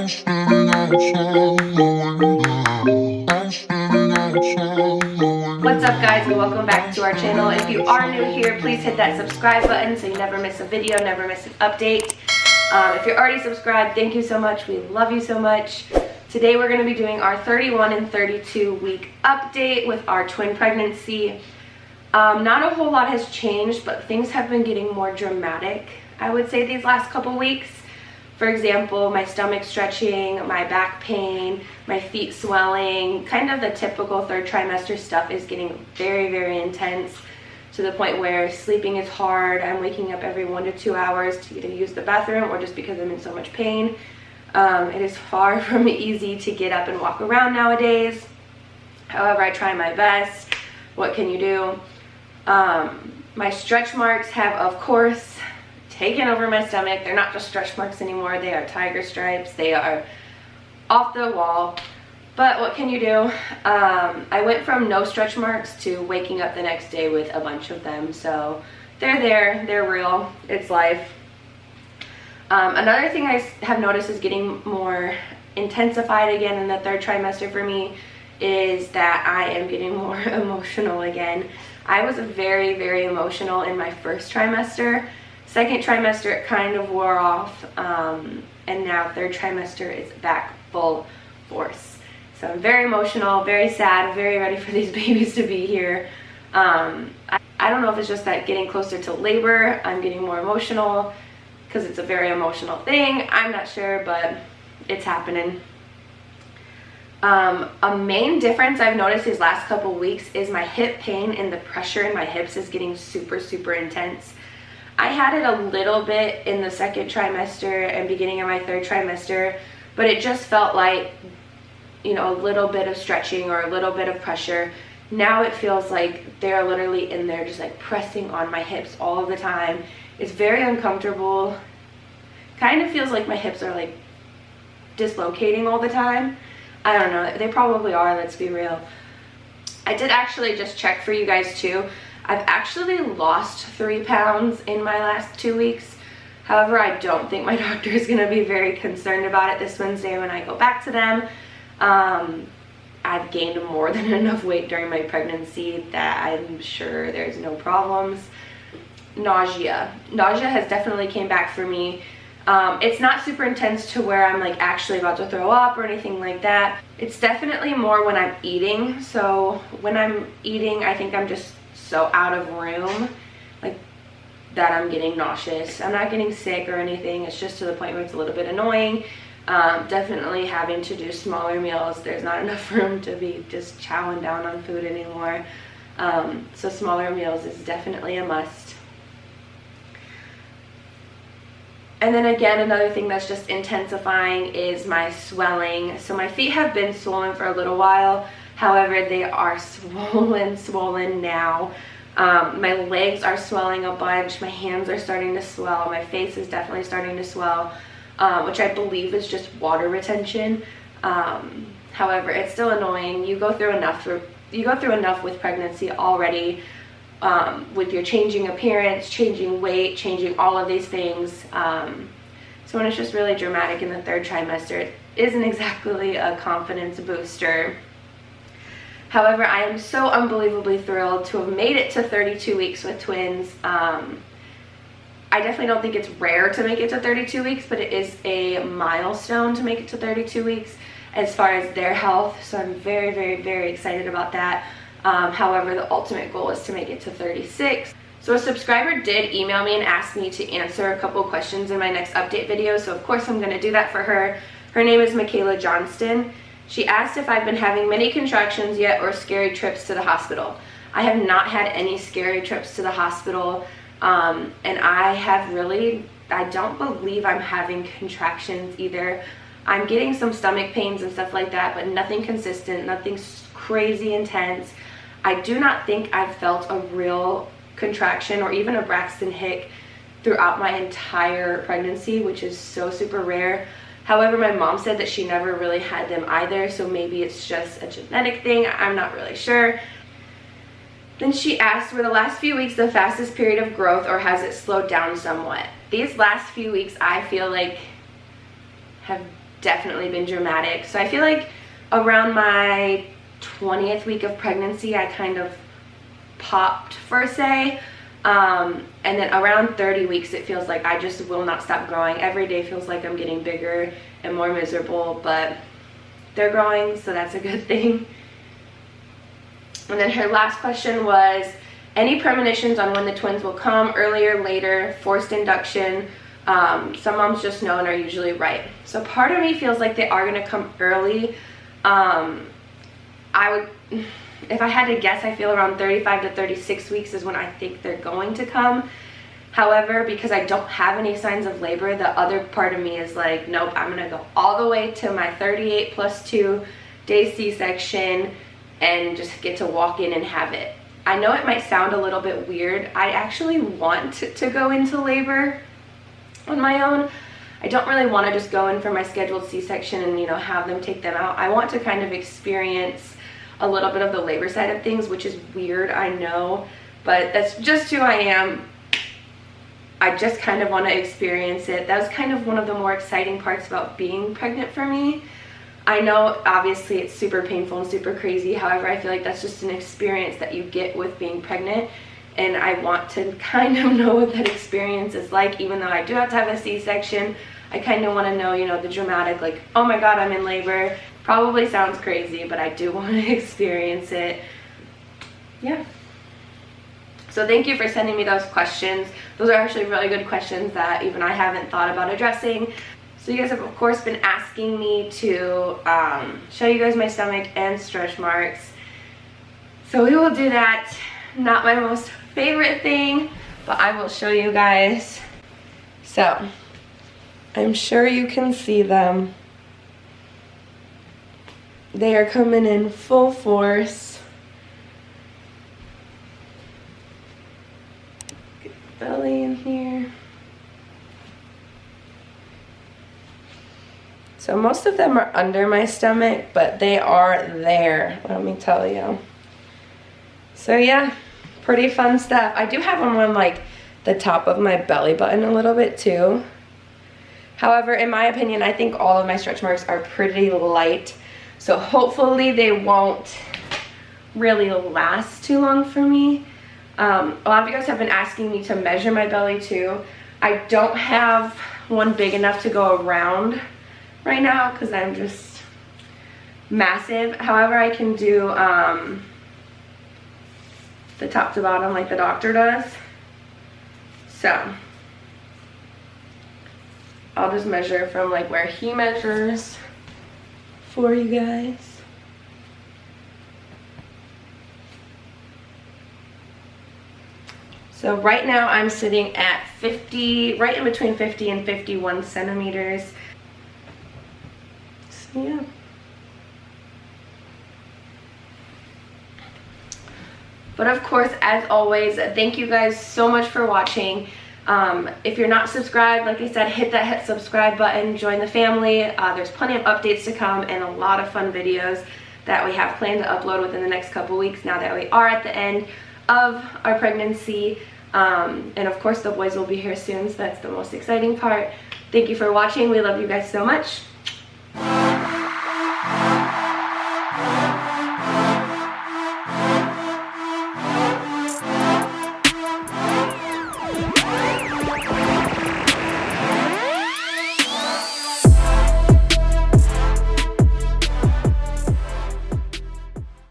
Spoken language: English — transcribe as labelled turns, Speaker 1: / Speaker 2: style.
Speaker 1: What's up guys, and welcome back to our channel. If you are new here, please hit that subscribe button so you never miss a video, never miss an update. If you're already subscribed, thank you so much. We love you so much. Today we're going to be doing our 31 and 32 week update with our twin pregnancy. Not a whole lot has changed, but things have been getting more dramatic, I would say, these last couple weeks. For example, my stomach stretching, my back pain, my feet swelling, kind of the typical third trimester stuff is getting very, very intense, to the point where sleeping is hard. I'm waking up every 1 to 2 hours to either use the bathroom or just because I'm in so much pain. It is far from easy to get up and walk around nowadays. However, I try my best. What can you do? My stretch marks have, of course, taken over my stomach. They're not just stretch marks anymore. They are tiger stripes. They are off the wall. But what can you do? I went from no stretch marks to waking up the next day with a bunch of them. So they're there. They're real. It's life. Another thing I have noticed is getting more intensified again in the third trimester for me is that I am getting more emotional again. I was very, very emotional in my first trimester. Second trimester, it kind of wore off, and now third trimester is back full force. So I'm very emotional, very sad, very ready for these babies to be here. I don't know if it's just that getting closer to labor, I'm getting more emotional because it's a very emotional thing. I'm not sure, but it's happening. A main difference I've noticed these last couple weeks is my hip pain, and the pressure in my hips is getting super, super intense. I had it a little bit in the second trimester and beginning of my third trimester, but it just felt like, you know, a little bit of stretching or a little bit of pressure. Now it feels like they're literally in there just like pressing on my hips all of the time. It's very uncomfortable. Kind of feels like my hips are like dislocating all the time. I don't know, they probably are, let's be real. I did actually just check for you guys too. I've actually lost 3 pounds in my last 2 weeks. However, I don't think my doctor is going to be very concerned about it this Wednesday when I go back to them. I've gained more than enough weight during my pregnancy that I'm sure there's no problems. Nausea. Nausea has definitely came back for me. It's not super intense to where I'm like actually about to throw up or anything like that. It's definitely more when I'm eating. So when I'm eating, I think I'm just so out of room, like, that I'm getting nauseous. I'm not getting sick or anything. It's just to the point where it's a little bit annoying. Definitely having to do smaller meals. There's not enough room to be just chowing down on food anymore. So smaller meals is definitely a must. And then again, another thing that's just intensifying is my swelling. So my feet have been swollen for a little while. However, they are swollen now. My legs are swelling a bunch. My hands are starting to swell. My face is definitely starting to swell, which I believe is just water retention. However, it's still annoying. You go through enough with pregnancy already, with your changing appearance, changing weight, changing all of these things. So when it's just really dramatic in the third trimester, it isn't exactly a confidence booster. However, I am so unbelievably thrilled to have made it to 32 weeks with twins. I definitely don't think it's rare to make it to 32 weeks, but it is a milestone to make it to 32 weeks as far as their health. So I'm very, very, very excited about that. However, the ultimate goal is to make it to 36. So a subscriber did email me and ask me to answer a couple questions in my next update video. So of course I'm going to do that for her. Her name is Michaela Johnston. She asked if I've been having many contractions yet or scary trips to the hospital. I have not had any scary trips to the hospital, and I don't believe I'm having contractions either. I'm getting some stomach pains and stuff like that, but nothing consistent, nothing crazy intense. I do not think I've felt a real contraction or even a Braxton Hick throughout my entire pregnancy, which is so super rare. However, my mom said that she never really had them either, so maybe it's just a genetic thing. I'm not really sure. Then she asked, were the last few weeks the fastest period of growth, or has it slowed down somewhat? These last few weeks I feel like have definitely been dramatic. So I feel like around my 20th week of pregnancy, I kind of popped per se. And then around 30 weeks, it feels like I just will not stop growing. Every day feels like I'm getting bigger and more miserable, but they're growing, so that's a good thing. And then her last question was, any premonitions on when the twins will come, earlier, later, forced induction? Some moms just know and are usually right. So part of me feels like they are going to come early. If I had to guess, I feel around 35 to 36 weeks is when I think they're going to come. However, because I don't have any signs of labor, the other part of me is like, nope, I'm going to go all the way to my 38 plus 2 day C-section and just get to walk in and have it. I know it might sound a little bit weird. I actually want to go into labor on my own. I don't really want to just go in for my scheduled C-section and, you know, have them take them out. I want to kind of experience a little bit of the labor side of things, which is weird, I know, but that's just who I am. I just kind of want to experience it. That was kind of one of the more exciting parts about being pregnant for me. I know obviously it's super painful and super crazy. However, I feel like that's just an experience that you get with being pregnant, and I want to kind of know what that experience is like. Even though I do have to have a C-section, I kind of want to know, you know, the dramatic, like, oh my god, I'm in labor. Probably sounds crazy, but I do want to experience it. Yeah. So thank you for sending me those questions. Those are actually really good questions that even I haven't thought about addressing. So you guys have, of course, been asking me to show you guys my stomach and stretch marks. So we will do that. Not my most favorite thing, but I will show you guys. So I'm sure you can see them. They are coming in full force. Get the belly in here. So most of them are under my stomach, but they are there, let me tell you. So yeah, pretty fun stuff. I do have them on like the top of my belly button a little bit too. However, in my opinion, I think all of my stretch marks are pretty light. So hopefully they won't really last too long for me. A lot of you guys have been asking me to measure my belly too. I don't have one big enough to go around right now because I'm just massive. However, I can do the top to bottom like the doctor does. So I'll just measure from like where he measures for you guys. So right now I'm sitting at 50, right in between 50 and 51 centimeters. So yeah. But of course, as always, thank you guys so much for watching. If you're not subscribed, like I said, hit that subscribe button, join the family. There's plenty of updates to come and a lot of fun videos that we have planned to upload within the next couple weeks now that we are at the end of our pregnancy. And of course the boys will be here soon, so that's the most exciting part. Thank you for watching. We love you guys so much.